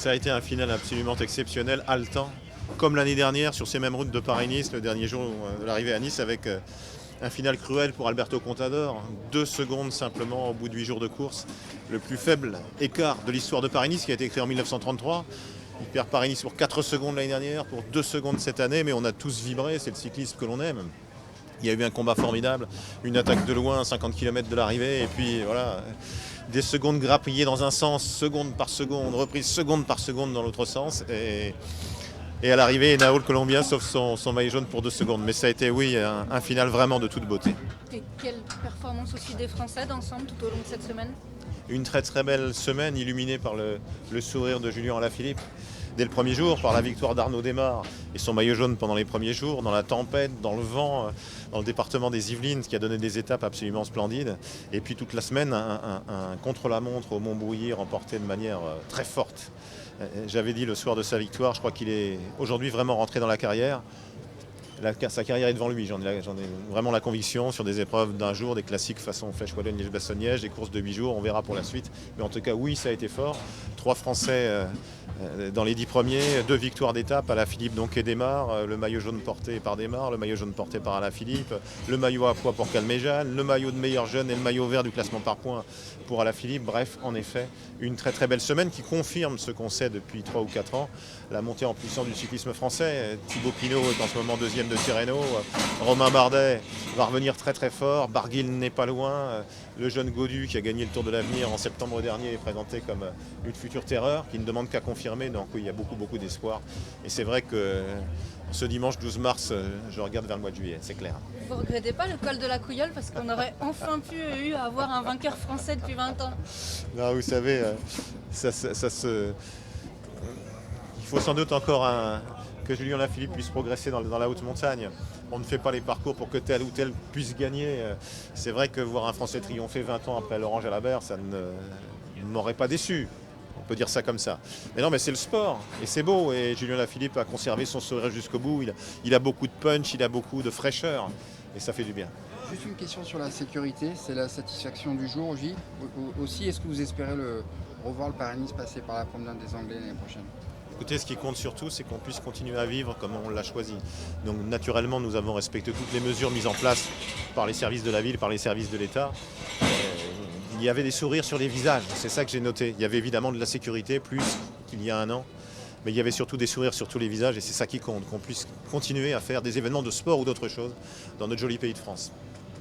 Ça a été un final absolument exceptionnel, haletant, comme l'année dernière sur ces mêmes routes de Paris-Nice, le dernier jour de l'arrivée à Nice, avec un final cruel pour Alberto Contador. 2 secondes simplement au bout de 8 jours de course. Le plus faible écart de l'histoire de Paris-Nice qui a été créé en 1933. Il perd Paris-Nice pour 4 secondes l'année dernière, pour 2 secondes cette année, mais on a tous vibré, c'est le cyclisme que l'on aime. Il y a eu un combat formidable, une attaque de loin, 50 km de l'arrivée, et puis voilà, des secondes grappillées dans un sens, seconde par seconde, reprise seconde par seconde dans l'autre sens. Et à l'arrivée, Henao le Colombien sauve son maillot jaune pour 2 secondes. Mais ça a été, oui, un final vraiment de toute beauté. Et quelle performance aussi des Français d'ensemble tout au long de cette semaine? Une très très belle semaine illuminée par le sourire de Julien Alaphilippe dès le premier jour, par la victoire d'Arnaud Démare et son maillot jaune pendant les premiers jours, dans la tempête, dans le vent, dans le département des Yvelines, ce qui a donné des étapes absolument splendides. Et puis toute la semaine, un contre-la-montre au Montbrouilly remporté de manière très forte. J'avais dit le soir de sa victoire, je crois qu'il est aujourd'hui vraiment rentré dans la carrière. Sa carrière est devant lui, j'en ai vraiment la conviction sur des épreuves d'un jour, des classiques façon Flèche Wallonne, Liège-Bastogne-Liège, des courses de 8 jours, on verra pour la suite. Mais en tout cas, oui, ça a été fort. 3 Français dans les 10 premiers, 2 victoires d'étape, Alaphilippe donc et Démare, le maillot jaune porté par Démare, le maillot jaune porté par Alaphilippe, le maillot à poids pour Calmejane, le maillot de meilleur jeune et le maillot vert du classement par points pour Alaphilippe. Bref, en effet, une très très belle semaine qui confirme ce qu'on sait depuis 3 ou 4 ans, la montée en puissance du cyclisme français. Thibaut Pinot est en ce moment deuxième de Tirreno, Romain Bardet va revenir très très fort, Barguil n'est pas loin, le jeune Gaudu qui a gagné le Tour de l'Avenir en septembre dernier est présenté comme une future terreur qui ne demande qu'à confirmer, donc oui, il y a beaucoup d'espoir. Et c'est vrai que ce dimanche 12 mars, je regarde vers le mois de juillet, c'est clair. Vous regrettez pas le col de la Couilleule parce qu'on aurait enfin pu avoir un vainqueur français depuis 20 ans? Non, vous savez, il faut sans doute encore que Julien Alaphilippe puisse progresser dans la haute montagne. On ne fait pas les parcours pour que tel ou tel puisse gagner. C'est vrai que voir un Français triompher 20 ans après l'Orange à la Berre, ça ne m'aurait pas déçu. On peut dire ça comme ça. Mais non, mais c'est le sport. Et c'est beau. Et Julien Alaphilippe a conservé son sourire jusqu'au bout. Il a beaucoup de punch, il a beaucoup de fraîcheur. Et ça fait du bien. Juste une question sur la sécurité. C'est la satisfaction du jour aussi. Est-ce que vous espérez revoir le Paris-Nice passer par la promenade des Anglais l'année prochaine? Écoutez, ce qui compte surtout, c'est qu'on puisse continuer à vivre comme on l'a choisi. Donc naturellement, nous avons respecté toutes les mesures mises en place par les services de la ville, par les services de l'État. Il y avait des sourires sur les visages, c'est ça que j'ai noté. Il y avait évidemment de la sécurité, plus qu'il y a un an. Mais il y avait surtout des sourires sur tous les visages et c'est ça qui compte, qu'on puisse continuer à faire des événements de sport ou d'autres choses dans notre joli pays de France.